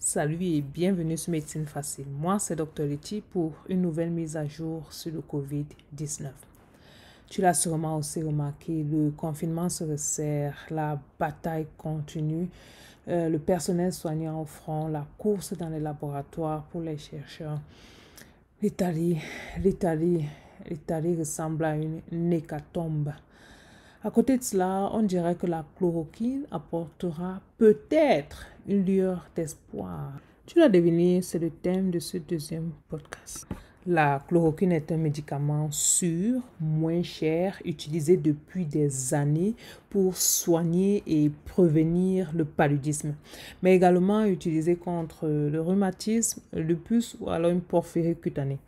Salut et bienvenue sur Médecine Facile. Moi, c'est Dr Letty pour une nouvelle mise à jour sur le COVID-19. Tu l'as sûrement aussi remarqué, le confinement se resserre, la bataille continue, le personnel soignant au front, la course dans les laboratoires pour les chercheurs. L'Italie ressemble à une hécatombe. À côté de cela, on dirait que la chloroquine apportera peut-être une lueur d'espoir. Tu l'as deviné, c'est le thème de ce deuxième podcast. La chloroquine est un médicament sûr, moins cher, utilisé depuis des années pour soigner et prévenir le paludisme, mais également utilisé contre le rhumatisme, le lupus ou alors une porphyrie cutanée.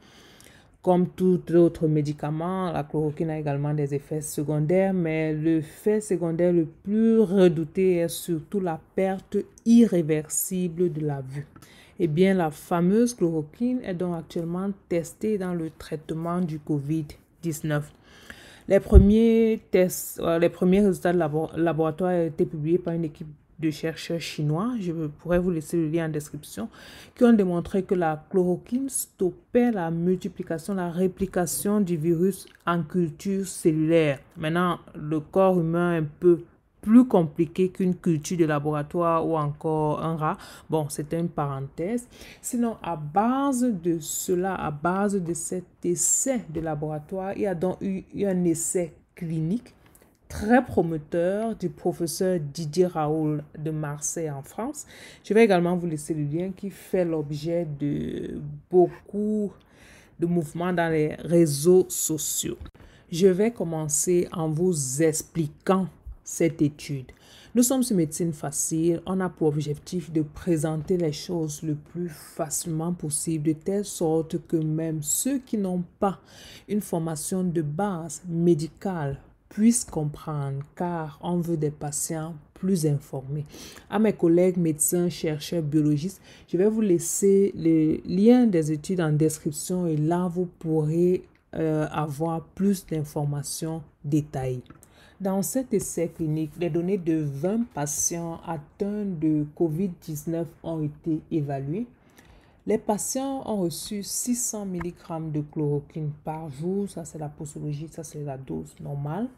Comme tout autre médicament, la chloroquine a également des effets secondaires, mais l'effet secondaire le plus redouté est surtout la perte irréversible de la vue. Eh bien, la fameuse chloroquine est donc actuellement testée dans le traitement du COVID-19. Les premiers résultats de laboratoire ont été publiés par une équipe de chercheurs chinois, je pourrais vous laisser le lien en description, qui ont démontré que la chloroquine stoppait la multiplication, la réplication du virus en culture cellulaire. Maintenant, le corps humain est un peu plus compliqué qu'une culture de laboratoire ou encore un rat. Bon, c'était une parenthèse. Sinon, à base de cela, à base de cet essai de laboratoire, il y a donc eu un essai clinique très prometteur du professeur Didier Raoult de Marseille en France. Je vais également vous laisser le lien qui fait l'objet de beaucoup de mouvements dans les réseaux sociaux. Je vais commencer en vous expliquant cette étude. Nous sommes sur Médecine Facile. On a pour objectif de présenter les choses le plus facilement possible, de telle sorte que même ceux qui n'ont pas une formation de base médicale puissent comprendre, car on veut des patients plus informés. À mes collègues médecins, chercheurs, biologistes, je vais vous laisser le lien des études en description et là, vous pourrez avoir plus d'informations détaillées. Dans cet essai clinique, les données de 20 patients atteints de COVID-19 ont été évaluées. Les patients ont reçu 600 mg de chloroquine par jour, ça c'est la posologie, ça c'est la dose normale.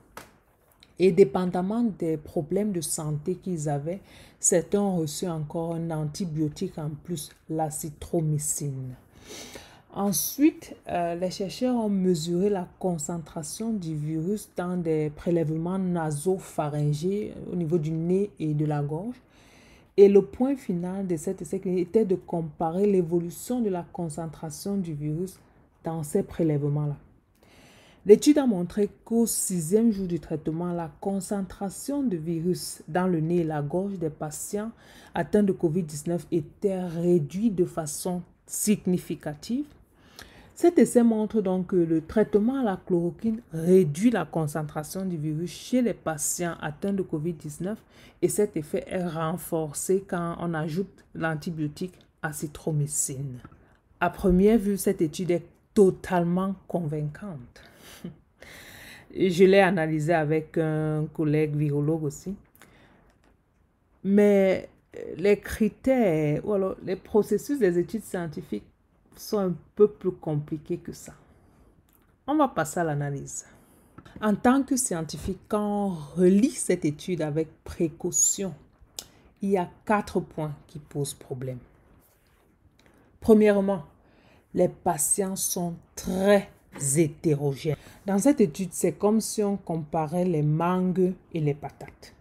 Et dépendamment des problèmes de santé qu'ils avaient, certains ont reçu encore un antibiotique en plus, l'azithromycine. Ensuite, les chercheurs ont mesuré la concentration du virus dans des prélèvements nasopharyngés au niveau du nez et de la gorge. Et le point final de cet essai était de comparer l'évolution de la concentration du virus dans ces prélèvements-là. L'étude a montré qu'au 6e jour du traitement, la concentration de virus dans le nez et la gorge des patients atteints de COVID-19 était réduite de façon significative. Cet essai montre donc que le traitement à la chloroquine réduit la concentration du virus chez les patients atteints de COVID-19 et cet effet est renforcé quand on ajoute l'antibiotique azithromycine. À première vue, cette étude est totalement convaincante. Je l'ai analysée avec un collègue virologue aussi. Mais les critères ou alors les processus des études scientifiques sont un peu plus compliqués que ça. On va passer à l'analyse. En tant que scientifique, quand on relit cette étude avec précaution, il y a 4 points qui posent problème. Premièrement, les patients sont très hétérogènes. Dans cette étude, c'est comme si on comparait les mangues et les patates.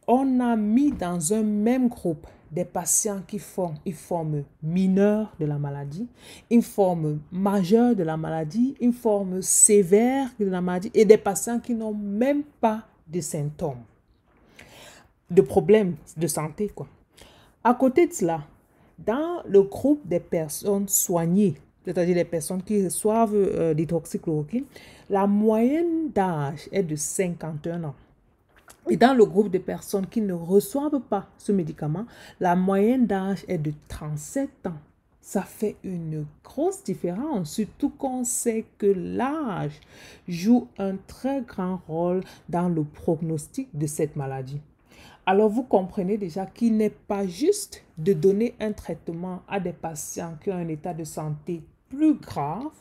On a mis dans un même groupe des patients qui forment une forme mineure de la maladie, une forme majeure de la maladie, une forme sévère de la maladie et des patients qui n'ont même pas de symptômes, de problèmes de santé, quoi. À côté de cela, dans le groupe des personnes soignées, c'est-à-dire les personnes qui reçoivent l'hydroxychloroquine, la moyenne d'âge est de 51 ans. Et dans le groupe de personnes qui ne reçoivent pas ce médicament, la moyenne d'âge est de 37 ans. Ça fait une grosse différence, surtout qu'on sait que l'âge joue un très grand rôle dans le pronostic de cette maladie. Alors, vous comprenez déjà qu'il n'est pas juste de donner un traitement à des patients qui ont un état de santé plus grave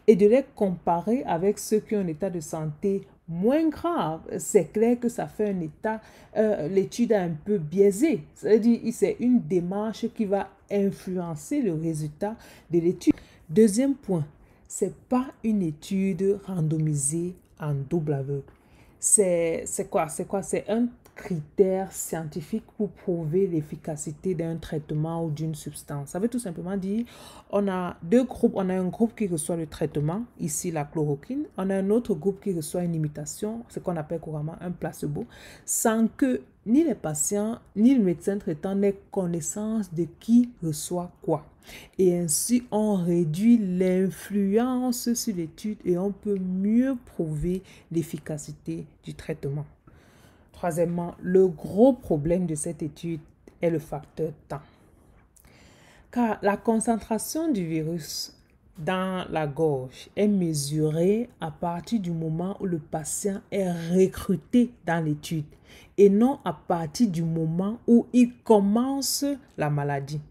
et de les comparer avec ceux qui ont un état de santé moins grave. C'est clair que ça fait un état, l'étude est un peu biaisée. C'est-à-dire que c'est une démarche qui va influencer le résultat de l'étude. Deuxième point, ce n'est pas une étude randomisée en double aveugle. C'est quoi? C'est un critère scientifique pour prouver l'efficacité d'un traitement ou d'une substance. Ça veut tout simplement dire, on a deux groupes. On a un groupe qui reçoit le traitement, ici la chloroquine. On a un autre groupe qui reçoit une imitation, ce qu'on appelle couramment un placebo, sans que ni les patients ni le médecin traitant n'aient connaissance de qui reçoit quoi. Et ainsi, on réduit l'influence sur l'étude et on peut mieux prouver l'efficacité du traitement. Troisièmement, le gros problème de cette étude est le facteur temps. Car la concentration du virus dans la gorge est mesurée à partir du moment où le patient est recruté dans l'étude et non à partir du moment où il commence la maladie.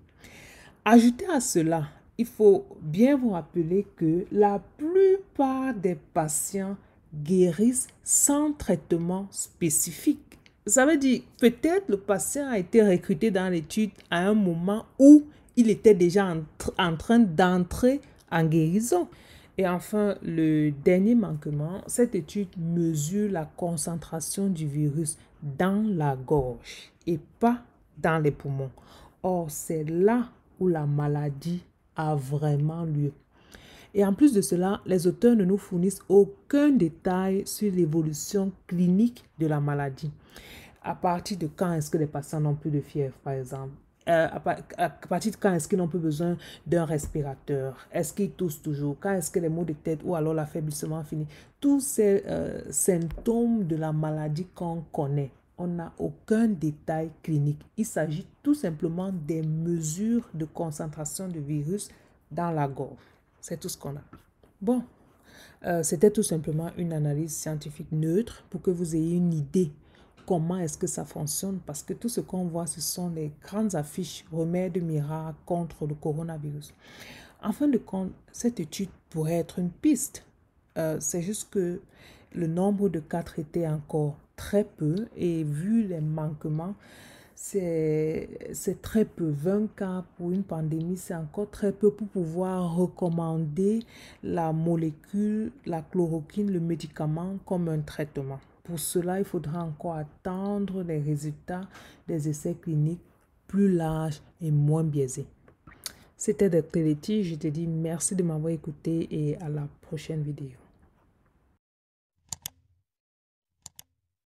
Ajoutez à cela, il faut bien vous rappeler que la plupart des patients guérissent sans traitement spécifique. Ça veut dire, peut-être le patient a été recruté dans l'étude à un moment où il était déjà en train d'entrer en guérison. Et enfin, le dernier manquement, cette étude mesure la concentration du virus dans la gorge et pas dans les poumons. Or, c'est là où la maladie a vraiment lieu. Et en plus de cela, les auteurs ne nous fournissent aucun détail sur l'évolution clinique de la maladie. À partir de quand est-ce que les patients n'ont plus de fièvre, par exemple? À partir de quand est-ce qu'ils n'ont plus besoin d'un respirateur? Est-ce qu'ils toussent toujours? Quand est-ce que les maux de tête ou alors l'affaiblissement finit? Tous ces symptômes de la maladie qu'on connaît, on n'a aucun détail clinique. Il s'agit tout simplement des mesures de concentration de virus dans la gorge. C'est tout ce qu'on a. Bon, c'était tout simplement une analyse scientifique neutre pour que vous ayez une idée comment est-ce que ça fonctionne, parce que tout ce qu'on voit, ce sont les grandes affiches remèdes miracles contre le coronavirus. En fin de compte, cette étude pourrait être une piste. C'est juste que le nombre de cas traités est encore très peu et vu les manquements, c'est très peu. 20 cas pour une pandémie, c'est encore très peu pour pouvoir recommander la molécule, la chloroquine, le médicament comme un traitement. Pour cela, il faudra encore attendre les résultats des essais cliniques plus larges et moins biaisés. C'était Dr. Letty, je te dis merci de m'avoir écouté et à la prochaine vidéo.